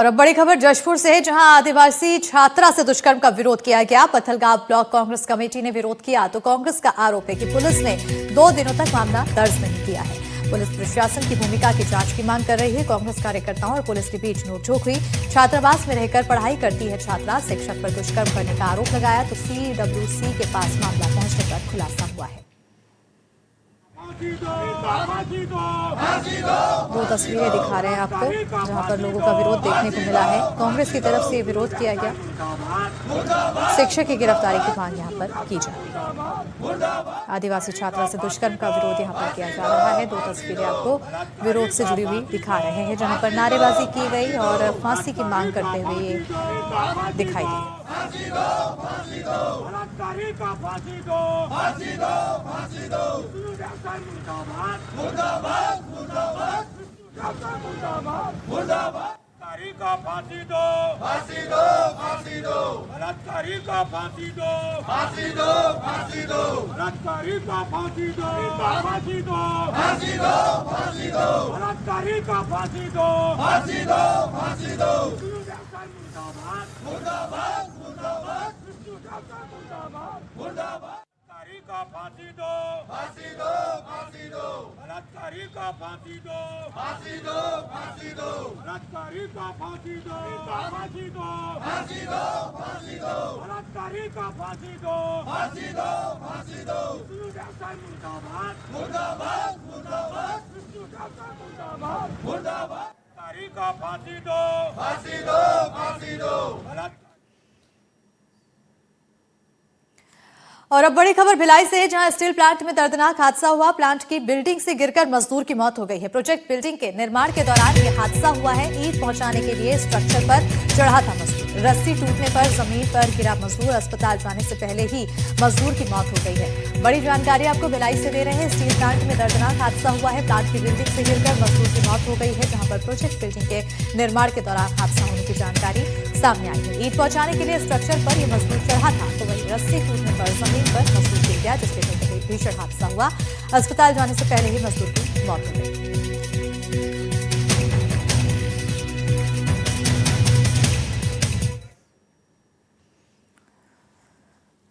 और अब बड़ी खबर जशपुर से है, जहां आदिवासी छात्रा से दुष्कर्म का विरोध किया गया। पत्थलगांव ब्लॉक कांग्रेस कमेटी ने विरोध किया तो कांग्रेस का आरोप है कि पुलिस ने 2 दिनों तक मामला दर्ज नहीं किया है। पुलिस प्रशासन की भूमिका की जांच की मांग कर रही है। कांग्रेस कार्यकर्ताओं और पुलिस के बीच नोकझोंक हुई। छात्रावास में रहकर पढ़ाई करती है छात्रा, शिक्षक पर दुष्कर्म करने का आरोप लगाया तो CWC के पास मामला पहुंचने पर खुलासा हुआ है। 2 तस्वीरें दिखा रहे हैं आपको, जहां पर लोगों का विरोध देखने को मिला है। कांग्रेस की तरफ से विरोध किया गया। शिक्षक की गिरफ्तारी की मांग यहां पर की जा रही है। आदिवासी छात्रा से दुष्कर्म का विरोध यहां पर किया जा रहा है। 2 तस्वीरें आपको विरोध से जुड़ी हुई दिखा रहे हैं, जहां पर नारेबाजी की गई और फांसी की मांग करते हुए ये दिखाई दी। बलात्कारी का फांसी दो, फांसी दो, फांसी दो, बलात्कारी का फांसी दो, फांसी दो, फांसी दो, बलात्कारी का फांसी दो, फांसी दो, फांसी दो, फांसी दो, बलात्कारी का फांसी दो, फांसी दो, फांसी दो, मुर्दाबाद, मुर्दाबाद, मुर्दाबाद, मुर्दाबाद, मुर्दाबाद, बलात्कारी का फांसी दो, फांसी दो, फांसी दो, बलात्कारी का फांसी दो, फांसी दो, फांसी दो, बलात्कारी का फांसी दो, फांसी दो, फांसी दो, फांसी दो, बलात्कारी का फांसी दो, फांसी दो, फांसी दो, मुर्दाबाद, मुर्दाबाद, मुर्दाबाद, मुर्दाबाद, मुर्दाबाद, बलात्कारी का फांसी दो, फांसी दो, फांसी दो, और अब बड़ी खबर भिलाई से है, जहां स्टील प्लांट में दर्दनाक हादसा हुआ। प्लांट की बिल्डिंग से गिरकर मजदूर की मौत हो गई है। प्रोजेक्ट बिल्डिंग के निर्माण के दौरान यह हादसा हुआ है। ईंट पहुंचाने के लिए स्ट्रक्चर पर चढ़ा था मजदूर। रस्सी टूटने पर जमीन पर गिरा मजदूर। अस्पताल जाने से पहले ही मजदूर की मौत हो गई है। बड़ी जानकारी आपको भिलाई से दे रहे हैं। स्टील प्लांट में दर्दनाक हादसा हुआ है। प्लांट की बिल्डिंग से गिरकर मजदूर की मौत हो गई है, जहां पर प्रोजेक्ट बिल्डिंग के निर्माण के दौरान हादसा होने की जानकारी सामने आई है। ईंट पहुंचाने के लिए स्ट्रक्चर पर यह मजदूर चढ़ा था, तो वहीं रस्सी टूटने पर जमीन पर मजदूर गिर गया, जिसके चलते भीषण हादसा हुआ। अस्पताल जाने से पहले ही मजदूर की मौत हो गई।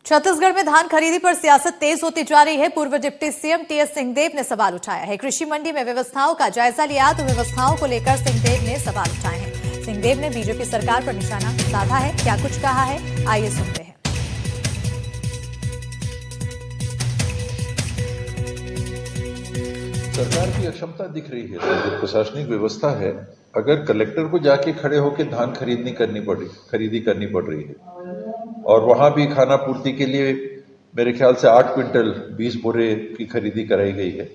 छत्तीसगढ़ में धान खरीदी पर सियासत तेज होती जा रही है। पूर्व डिप्टी सीएम TS सिंहदेव ने सवाल उठाया है। कृषि मंडी में व्यवस्थाओं का जायजा लिया तो व्यवस्थाओं को लेकर सिंहदेव ने सवाल उठाए हैं। सिंहदेव ने बीजेपी सरकार पर निशाना साधा है। क्या कुछ कहा है, आइए सुनते हैं। सरकार की अक्षमता दिख रही है। जो प्रशासनिक व्यवस्था है, अगर कलेक्टर को जाके खड़े होकर धान खरीदी करनी पड़ रही है और वहां भी खाना पूर्ति के लिए मेरे ख्याल से 8 क्विंटल 20 बोरे की खरीदी कराई गई है।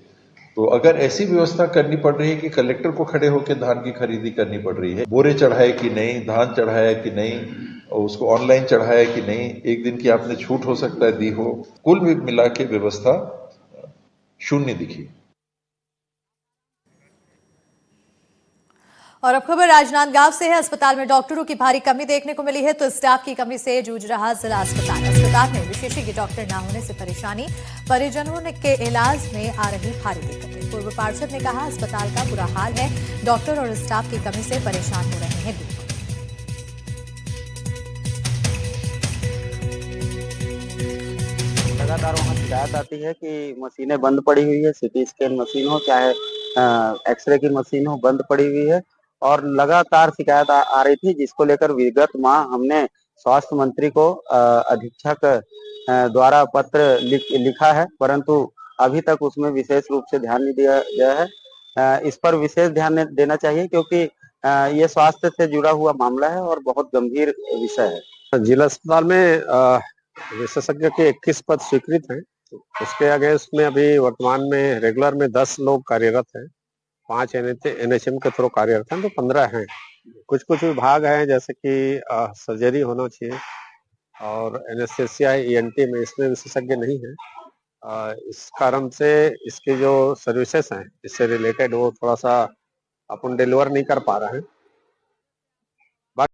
तो अगर ऐसी व्यवस्था करनी पड़ रही है कि कलेक्टर को खड़े होकर धान की खरीदी करनी पड़ रही है, बोरे चढ़ाए कि नहीं, धान चढ़ाया कि नहीं, उसको ऑनलाइन चढ़ाया कि नहीं, एक दिन की आपने छूट हो सकता है दी हो, कुल मिला के व्यवस्था शून्य दिखी। और अब खबर राजनांदगांव से है। अस्पताल में डॉक्टरों की भारी कमी देखने को मिली है, तो स्टाफ की कमी से जूझ रहा जिला अस्पताल। अस्पताल में विशेषज्ञ डॉक्टर न होने से परेशानी, परिजनों के इलाज में आ रही भारी दिक्कतें। पूर्व पार्षद ने कहा, अस्पताल का बुरा हाल है, डॉक्टर और स्टाफ की कमी से परेशान हो रहे हैं लोग। लगातार वहाँ शिकायत आती है कि मशीनें बंद पड़ी हुई है, CT स्कैन मशीन हो चाहे एक्सरे की मशीन हो, बंद पड़ी हुई है। और लगातार शिकायत आ रही थी, जिसको लेकर विगत माह हमने स्वास्थ्य मंत्री को अधीक्षक द्वारा पत्र लिखा है, परंतु अभी तक उसमें विशेष रूप से ध्यान नहीं दिया गया है। इस पर विशेष ध्यान देना चाहिए, क्योंकि ये स्वास्थ्य से जुड़ा हुआ मामला है और बहुत गंभीर विषय है। जिला अस्पताल में विशेषज्ञ के 21 पद स्वीकृत हैं। उसके अगेंस्ट में अभी वर्तमान में रेगुलर में 10 लोग कार्यरत हैं, 5 NHM के थ्रू कार्यरत हैं, तो 15 हैं। कुछ विभाग हैं, जैसे कि सर्जरी होना चाहिए और एनेस्थेसिया ENT में, इसमें विशेषज्ञ नहीं है। इस कारण से इसके जो सर्विसेज हैं इससे रिलेटेड वो थोड़ा सा अपन डिलीवर नहीं कर पा रहे हैं।